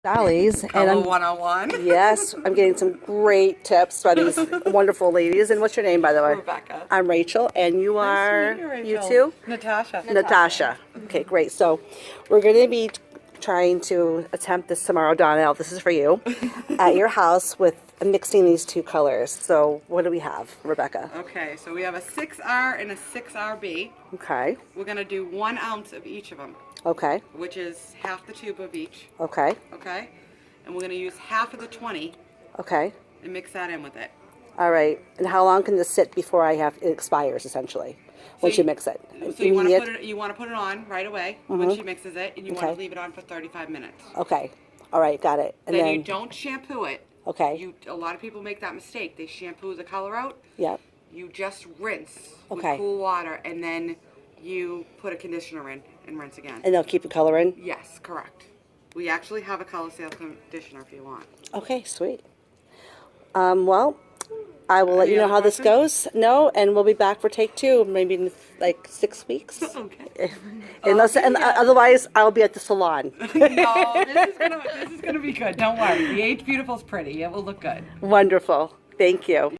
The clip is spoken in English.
Sally's, and Color I'm 101. yes, I'm getting some great tips by these wonderful ladies. And what's your name, by the way? Rebecca. I'm Rachel, and you Nice to are meet you, you Rachel. too? Natasha. Natasha. Okay, great. So we're going to be trying to attempt this tomorrow, Donell. This is for you at your house with mixing these two colors. So what do we have, Rebecca? Okay, so we have a 6R and a 6RB. Okay. We're going to do 1 ounce of each of them, Okay. which is half the tube of each. Okay. Okay? And we're going to use half of the 20 Okay. and mix that in with it. All right. And how long can this sit before it expires, essentially, once you mix it? So you want to put it on right away when she mixes it, and you want Okay. to leave it on for 35 minutes. Okay. All right. Got it. And Then you don't shampoo it. Okay. A lot of people make that mistake. They shampoo the color out. Yep. You just rinse Okay. with cool water, and then you put a conditioner in and rinse again. And they'll keep the color in? Yes, correct. We actually have a color sale conditioner if you want. Okay, sweet. Well, I will let you know other how this questions? goes. No, and we'll be back for take 2, maybe in like 6 weeks. Okay. Otherwise, I'll be at the salon. No, this is gonna be good. Don't worry. The Age Beautiful's pretty. It will look good. Wonderful. Thank you.